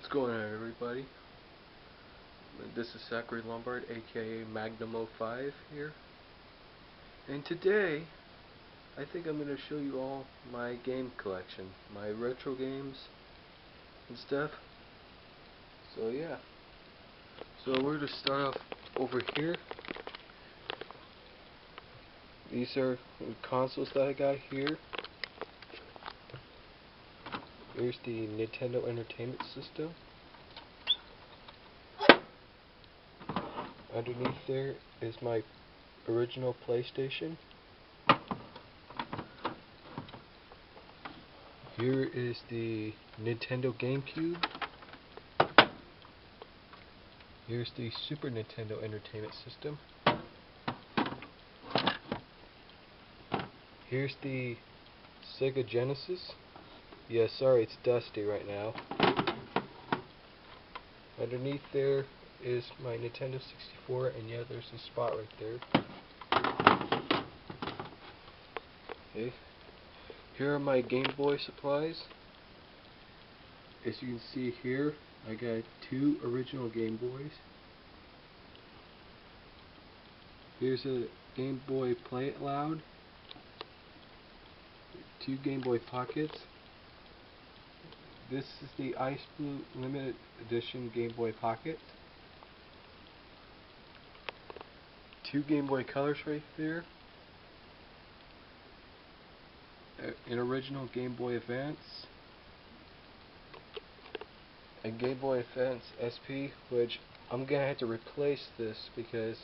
What's going on, everybody? This is Zachary Lombard, aka Magnum05 here. And today, I think I'm going to show you all my game collection, my retro games and stuff. So yeah. So we're going to start off over here. These are the consoles that I got here. Here's the Nintendo Entertainment System. Underneath there is my original PlayStation. Here is the Nintendo GameCube. Here's the Super Nintendo Entertainment System. Here's the Sega Genesis. Yeah, sorry, it's dusty right now. Underneath there is my Nintendo 64, and yeah, there's a spot right there. Okay. Here are my Game Boy supplies. As you can see here, I got 2 original Game Boys. Here's a Game Boy Play It Loud. 2 Game Boy Pockets. This is the Ice Blue Limited Edition Game Boy Pocket. 2 Game Boy Colors right there. An original Game Boy Advance. A Game Boy Advance SP, which I'm gonna have to replace this because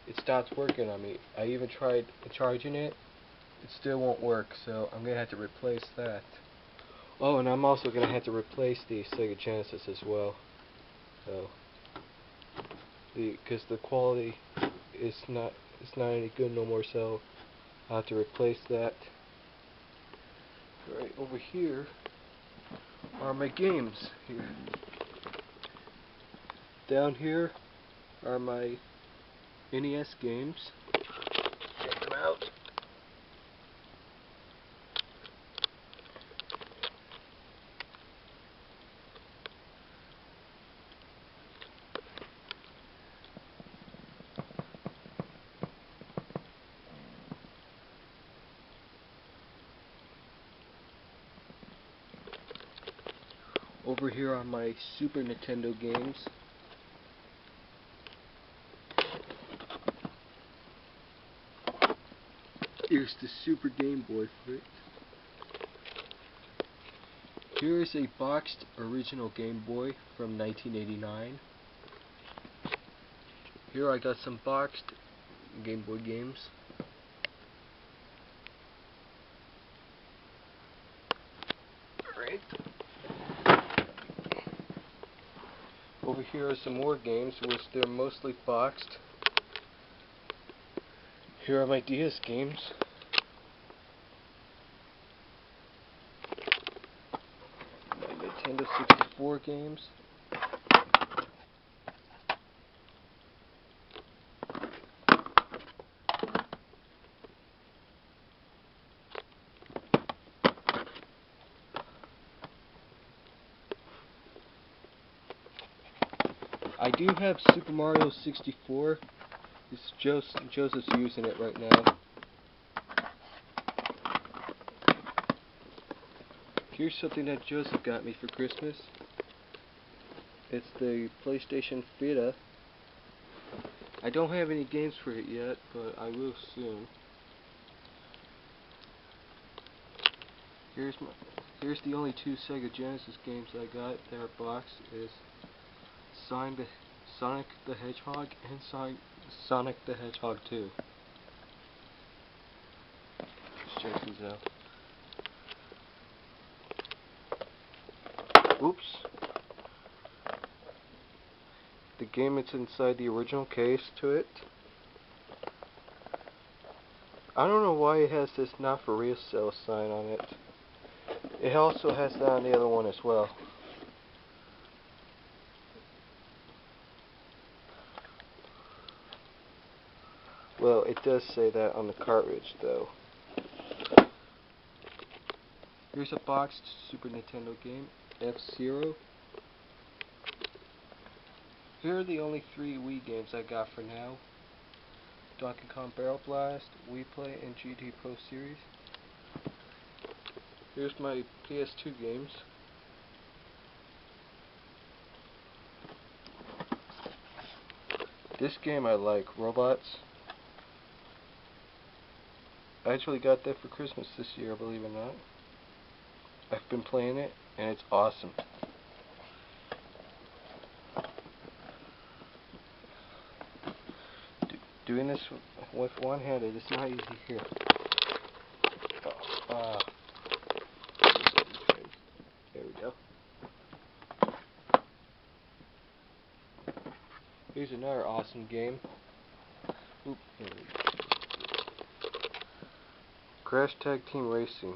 it stopped working on me. I even tried charging it. It still won't work, so I'm gonna have to replace that. Oh, and I'm also gonna have to replace the Sega Genesis as well. So, because the quality is not any good no more, so I'll have to replace that. Right over here are my games. Here, down here are my NES games. Check them out. Over here are my Super Nintendo games. Here's the Super Game Boy for it. Here is a boxed original Game Boy from 1989. Here I got some boxed Game Boy games. Alright. Over here are some more games, which they're mostly boxed. Here are my DS games. My Nintendo 64 games. I do have Super Mario 64. Joseph's using it right now. Here's something that Joseph got me for Christmas. It's the PlayStation Vita. I don't have any games for it yet, but I will soon. Here's the only 2 Sega Genesis games I got that are boxed. Is Sonic the Hedgehog and Sonic the Hedgehog 2. Let's check these out. Oops. The game is inside the original case to it. I don't know why it has this not for real sale sign on it. It also has that on the other one as well. Well, it does say that on the cartridge though. Here's a boxed Super Nintendo game, F-Zero. Here are the only 3 Wii games I got for now. Donkey Kong Barrel Blast, Wii Play, and GT Pro Series. Here's my PS2 games. This game I like, Robots. I actually got that for Christmas this year, believe it or not. I've been playing it, and it's awesome. Doing this with one-handed is not easy here. There we go. Here's another awesome game. Oop, here we go. Crash Tag Team Racing.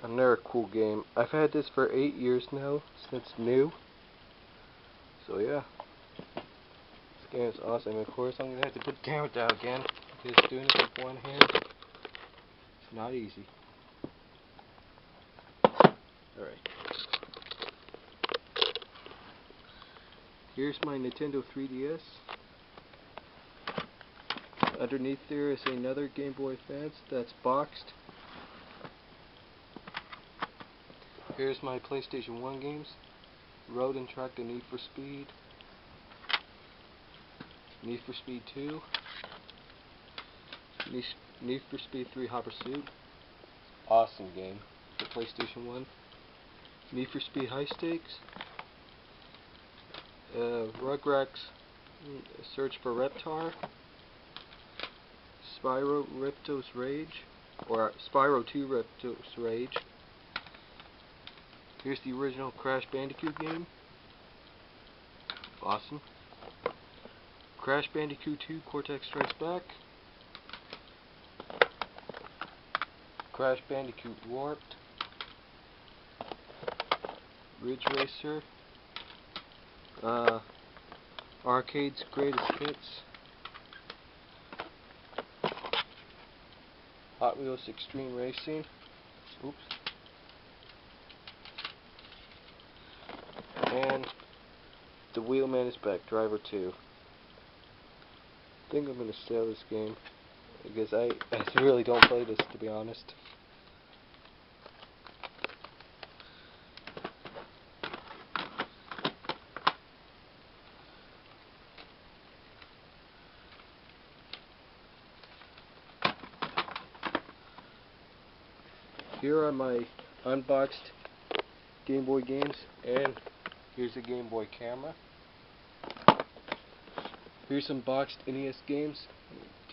Another cool game. I've had this for 8 years now, since new. So yeah. This game is awesome. Of course, I'm going to have to put the camera down again, because doing it with one hand, it's not easy. Alright. Here's my Nintendo 3DS. Underneath there is another Game Boy Advance that's boxed. Here's my PlayStation 1 games. Road and Track to Need for Speed. Need for Speed 2. Need for Speed 3 Hot Pursuit. Awesome game for PlayStation 1. Need for Speed High Stakes. Rugrats Search for Reptar. Spyro Repto's Rage. Or Spyro 2 Repto's Rage. Here's the original Crash Bandicoot game. Awesome. Crash Bandicoot 2 Cortex Strikes Back. Crash Bandicoot Warped. Ridge Racer. Arcade's Greatest Hits. Hot Wheels Extreme Racing. Oops. And The Wheelman is Back, Driver 2. I think I'm going to sell this game, because I really don't play this, to be honest. Here are my unboxed Game Boy games, and here's a Game Boy camera. Here's some boxed NES games: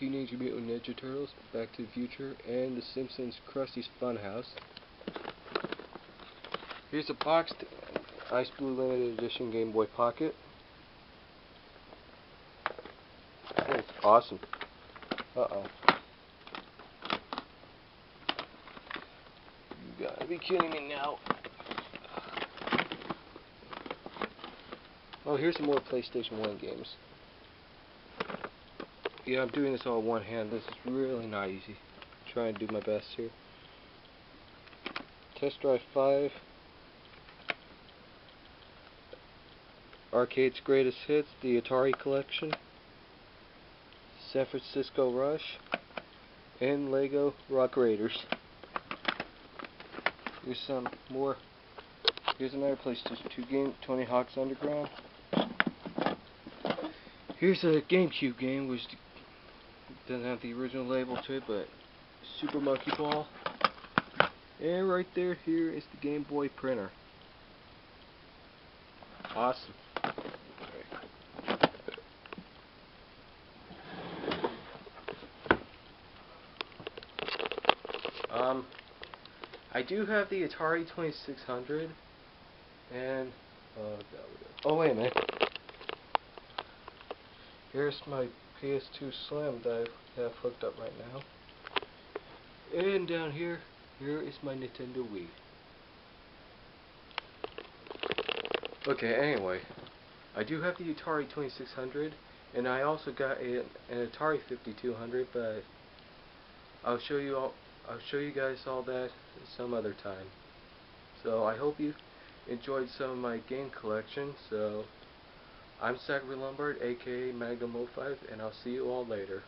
Teenage Mutant Ninja Turtles, Back to the Future, and The Simpsons Krusty's Funhouse. Here's a boxed Ice Blue Limited Edition Game Boy Pocket. Oh, it's awesome. Uh-oh. You gotta be kidding me now. Oh, here's some more PlayStation 1 games. Yeah, I'm doing this all one hand. This is really not easy. I'm trying to do my best here. Test Drive 5. Arcade's Greatest Hits, the Atari Collection. San Francisco Rush. And Lego Rock Raiders. Here's some more. Here's another PlayStation 2 game, Tony Hawk's Underground. Here's a GameCube game, which doesn't have the original label to it, but Super Monkey Ball. And right there, here is the Game Boy printer. Awesome. I do have the Atari 2600, and oh wait a minute. Here's my PS2 Slim that I have hooked up right now. And down here is my Nintendo Wii. Okay, anyway, I do have the Atari 2600, and I also got an Atari 5200, but I'll show you guys all that some other time. So I hope you enjoyed some of my game collection. So I'm Zachary Lombard, aka Magnum 05, and I'll see you all later.